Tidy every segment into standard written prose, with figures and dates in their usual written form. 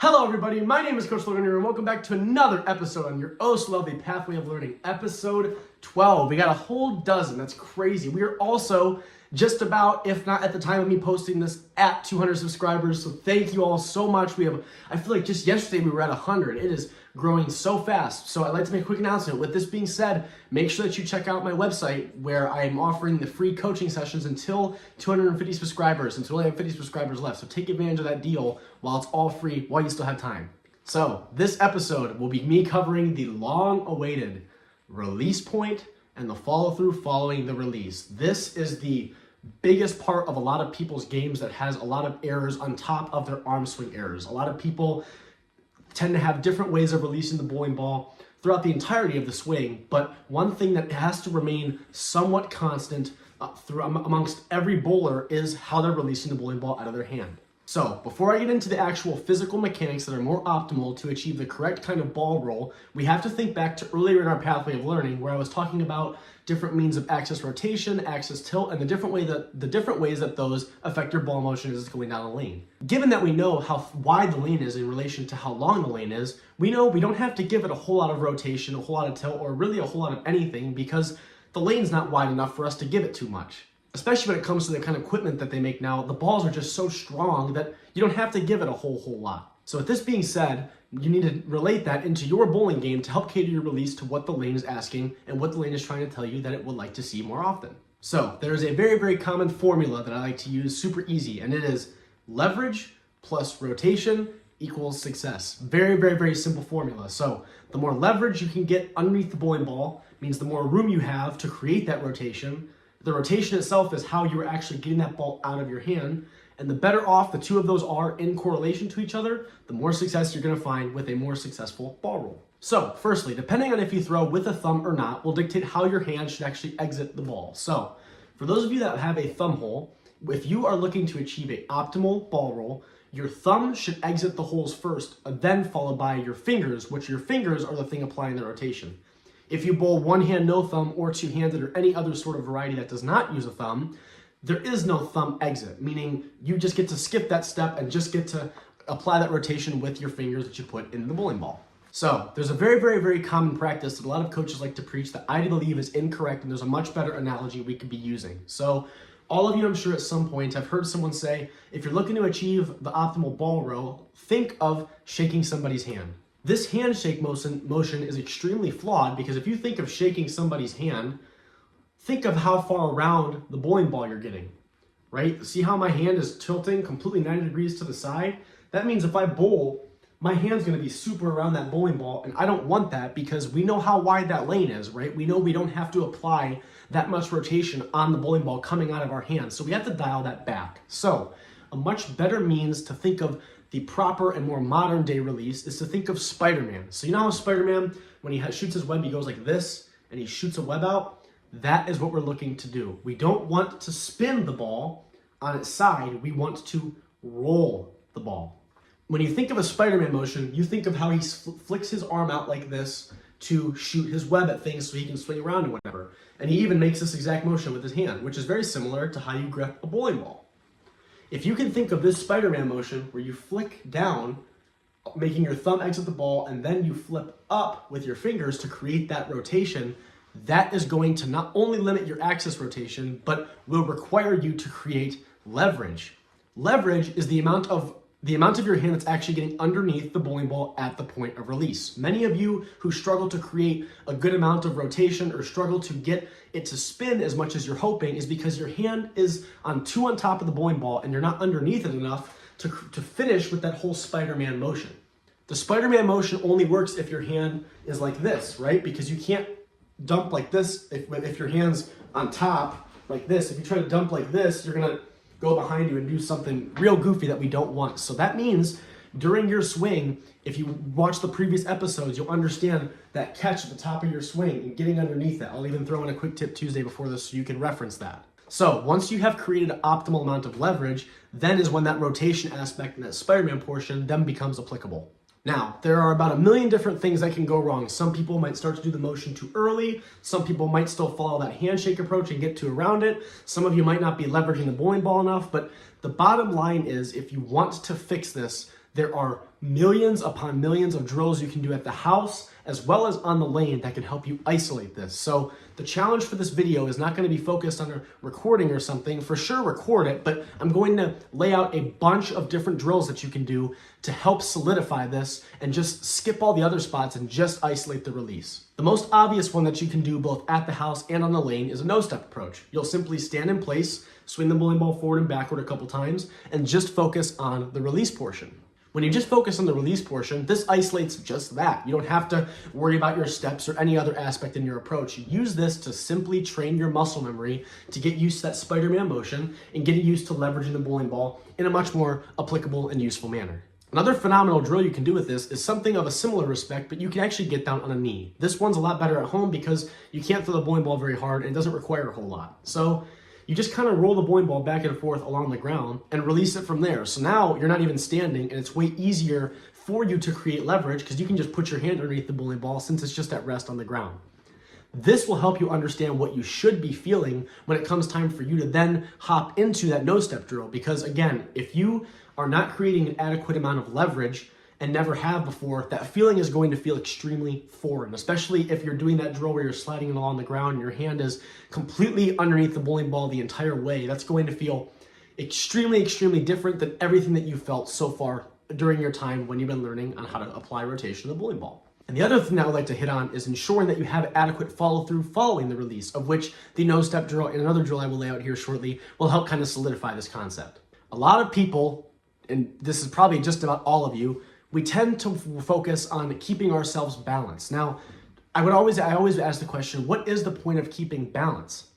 Hello everybody, my name is Coach Logan here and welcome back to another episode on your Oh So Lovely Pathway of Learning, episode 12. We got a whole dozen, that's crazy. We are also just about, if not at the time of me posting this, at 200 subscribers. So thank you all so much. I feel like just yesterday we were at 100. It is growing so fast. So I'd like to make a quick announcement. With this being said, make sure that you check out my website where I am offering the free coaching sessions until 250 subscribers, until I have 50 subscribers left. So take advantage of that deal while it's all free, while you still have time. So this episode will be me covering the long-awaited release point and the follow-through following the release. This is the biggest part of a lot of people's games that has a lot of errors on top of their arm swing errors. A lot of people tend to have different ways of releasing the bowling ball throughout the entirety of the swing, but one thing that has to remain somewhat constant amongst every bowler is how they're releasing the bowling ball out of their hand. So before I get into the actual physical mechanics that are more optimal to achieve the correct kind of ball roll, we have to think back to earlier in our pathway of learning where I was talking about different means of axis rotation, axis tilt, and the different ways that those affect your ball motion as it's going down the lane. Given that we know how wide the lane is in relation to how long the lane is, we know we don't have to give it a whole lot of rotation, a whole lot of tilt, or really a whole lot of anything because the lane's not wide enough for us to give it too much. Especially when it comes to the kind of equipment that they make now, the balls are just so strong that you don't have to give it a whole lot. So with this being said, you need to relate that into your bowling game to help cater your release to what the lane is asking and what the lane is trying to tell you that it would like to see more often. So there's a very, very common formula that I like to use, super easy, and it is leverage plus rotation equals success. Very, very, very simple formula. So the more leverage you can get underneath the bowling ball means the more room you have to create that rotation. The rotation itself is how you're actually getting that ball out of your hand. And the better off the two of those are in correlation to each other, the more success you're going to find with a more successful ball roll. So firstly, depending on if you throw with a thumb or not will dictate how your hand should actually exit the ball. So for those of you that have a thumb hole, if you are looking to achieve an optimal ball roll, your thumb should exit the holes first, then followed by your fingers, which your fingers are the thing applying the rotation. If you bowl one hand, no thumb, or two-handed, or any other sort of variety that does not use a thumb, there is no thumb exit, meaning you just get to skip that step and just get to apply that rotation with your fingers that you put in the bowling ball. So there's a very, very, very common practice that a lot of coaches like to preach that I believe is incorrect, and there's a much better analogy we could be using. So all of you, I'm sure at some point, have heard someone say, if you're looking to achieve the optimal ball roll, think of shaking somebody's hand. This handshake motion is extremely flawed because if you think of shaking somebody's hand, think of how far around the bowling ball you're getting, right? See how my hand is tilting completely 90 degrees to the side? That means if I bowl, my hand's gonna be super around that bowling ball, and I don't want that because we know how wide that lane is, right? We know we don't have to apply that much rotation on the bowling ball coming out of our hands, so we have to dial that back. So a much better means to think of the proper and more modern day release is to think of Spider-Man. So you know how Spider-Man, when he shoots his web, he goes like this and he shoots a web out? That is what we're looking to do. We don't want to spin the ball on its side. We want to roll the ball. When you think of a Spider-Man motion, you think of how he flicks his arm out like this to shoot his web at things so he can swing around and whatever. And he even makes this exact motion with his hand, which is very similar to how you grip a bowling ball. If you can think of this Spider-Man motion where you flick down, making your thumb exit the ball, and then you flip up with your fingers to create that rotation, that is going to not only limit your axis rotation, but will require you to create leverage. Leverage is the amount of your hand that's actually getting underneath the bowling ball at the point of release. Many of you who struggle to create a good amount of rotation or struggle to get it to spin as much as you're hoping is because your hand is on top of the bowling ball and you're not underneath it enough to finish with that whole Spider-Man motion. The Spider-Man motion only works if your hand is like this, right? Because you can't dump like this if your hand's on top like this. If you try to dump like this, you're gonna go behind you and do something real goofy that we don't want. So that means during your swing, if you watch the previous episodes, you'll understand that catch at the top of your swing and getting underneath that. I'll even throw in a quick tip Tuesday before this so you can reference that. So once you have created an optimal amount of leverage, then is when that rotation aspect and that Spider-Man portion then becomes applicable. Now, there are about a million different things that can go wrong. Some people might start to do the motion too early. Some people might still follow that handshake approach and get to around it. Some of you might not be leveraging the bowling ball enough, but the bottom line is if you want to fix this, There are millions upon millions of drills you can do at the house as well as on the lane that can help you isolate this. So the challenge for this video is not going to be focused on a recording or something. For sure, record it, but I'm going to lay out a bunch of different drills that you can do to help solidify this and just skip all the other spots and just isolate the release. The most obvious one that you can do both at the house and on the lane is a no-step approach. You'll simply stand in place, swing the bowling ball forward and backward a couple times, and just focus on the release portion. When you just focus on the release portion, this isolates just that. You don't have to worry about your steps or any other aspect in your approach. You use this to simply train your muscle memory to get used to that Spider-Man motion and get used to leveraging the bowling ball in a much more applicable and useful manner. Another phenomenal drill you can do with this is something of a similar respect, but you can actually get down on a knee. This one's a lot better at home because you can't throw the bowling ball very hard and it doesn't require a whole lot. So you just kind of roll the bowling ball back and forth along the ground and release it from there. So now you're not even standing and it's way easier for you to create leverage because you can just put your hand underneath the bowling ball since it's just at rest on the ground. This will help you understand what you should be feeling when it comes time for you to then hop into that no-step drill. Because again, if you are not creating an adequate amount of leverage and never have before, that feeling is going to feel extremely foreign, especially if you're doing that drill where you're sliding it along the ground and your hand is completely underneath the bowling ball the entire way. That's going to feel extremely, extremely different than everything that you felt so far during your time when you've been learning on how to apply rotation to the bowling ball. And the other thing that I would like to hit on is ensuring that you have adequate follow through following the release, of which the no-step drill and another drill I will lay out here shortly will help kind of solidify this concept. A lot of people, and this is probably just about all of you, we tend to focus on keeping ourselves balanced. Now, I always ask the question, what is the point of keeping balance?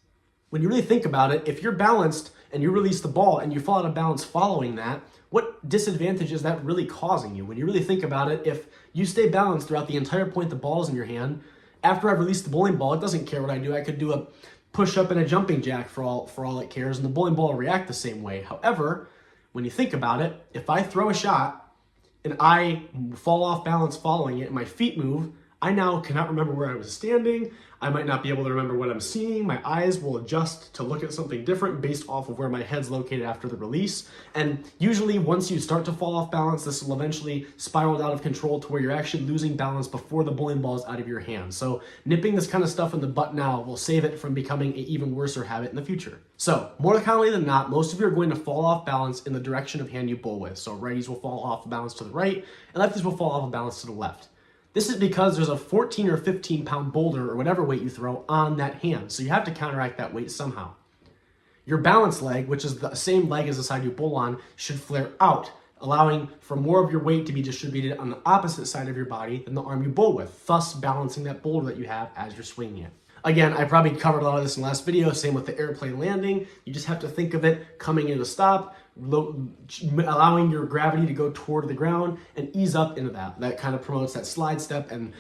When you really think about it, if you're balanced and you release the ball and you fall out of balance following that, what disadvantage is that really causing you? When you really think about it, if you stay balanced throughout the entire point the ball's in your hand, after I've released the bowling ball, it doesn't care what I do. I could do a push-up and a jumping jack for all it cares, and the bowling ball will react the same way. However, when you think about it, if I throw a shot and I fall off balance following it and my feet move, I now cannot remember where I was standing. I might not be able to remember what I'm seeing. My eyes will adjust to look at something different based off of where my head's located after the release. And usually once you start to fall off balance, this will eventually spiral out of control to where you're actually losing balance before the bowling ball is out of your hand. So nipping this kind of stuff in the butt now will save it from becoming an even worse habit in the future. So more commonly than not, most of you are going to fall off balance in the direction of hand you bowl with. So righties will fall off balance to the right and lefties will fall off balance to the left. This is because there's a 14 or 15 pound boulder or whatever weight you throw on that hand. So you have to counteract that weight somehow. Your balance leg, which is the same leg as the side you bowl on, should flare out, allowing for more of your weight to be distributed on the opposite side of your body than the arm you bowl with, thus balancing that boulder that you have as you're swinging it. Again, I probably covered a lot of this in the last video, same with the airplane landing. You just have to think of it coming into a stop, allowing your gravity to go toward the ground and ease up into that. That kind of promotes that slide step and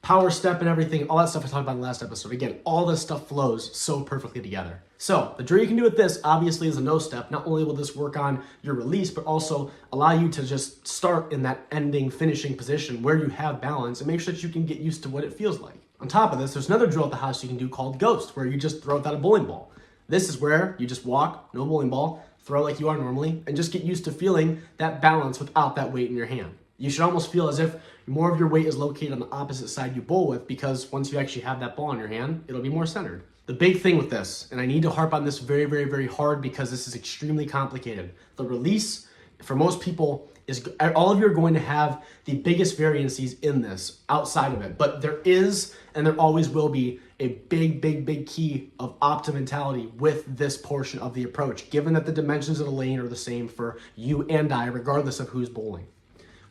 power step and everything, all that stuff I talked about in the last episode. Again, all this stuff flows so perfectly together. So the drill you can do with this obviously is a no step. Not only will this work on your release, but also allow you to just start in that ending finishing position where you have balance and make sure that you can get used to what it feels like. On top of this, there's another drill at the house you can do called Ghost, where you just throw without a bowling ball. This is where you just walk, no bowling ball, throw like you are normally, and just get used to feeling that balance without that weight in your hand. You should almost feel as if more of your weight is located on the opposite side you bowl with, because once you actually have that ball in your hand, it'll be more centered. The big thing with this, and I need to harp on this very, very, very hard because this is extremely complicated. The release, for most people, is all of you are going to have the biggest variances in this outside of it. But there is, and there always will be, a big, big, big key of optimality with this portion of the approach, given that the dimensions of the lane are the same for you and I, regardless of who's bowling.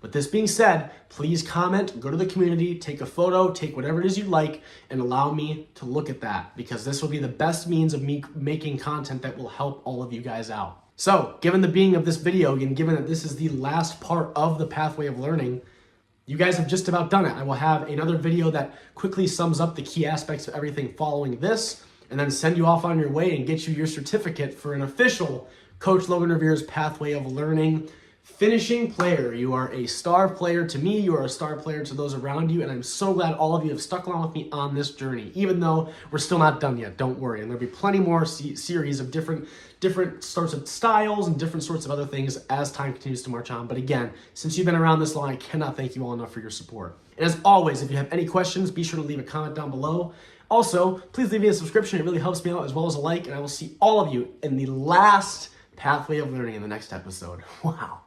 With this being said, please comment, go to the community, take a photo, take whatever it is you like, and allow me to look at that, because this will be the best means of me making content that will help all of you guys out. So, given the being of this video, and given that this is the last part of the pathway of learning, you guys have just about done it. I will have another video that quickly sums up the key aspects of everything following this, and then send you off on your way and get you your certificate for an official Coach Logan Revere's Pathway of Learning finishing player. You are a star player to me. You are a star player to those around you. And I'm so glad all of you have stuck along with me on this journey, even though we're still not done yet. Don't worry. And there'll be plenty more series of different sorts of styles and different sorts of other things as time continues to march on. But again, since you've been around this long, I cannot thank you all enough for your support. And as always, if you have any questions, be sure to leave a comment down below. Also, please leave me a subscription. It really helps me out, as well as a like. And I will see all of you in the last pathway of learning in the next episode. Wow.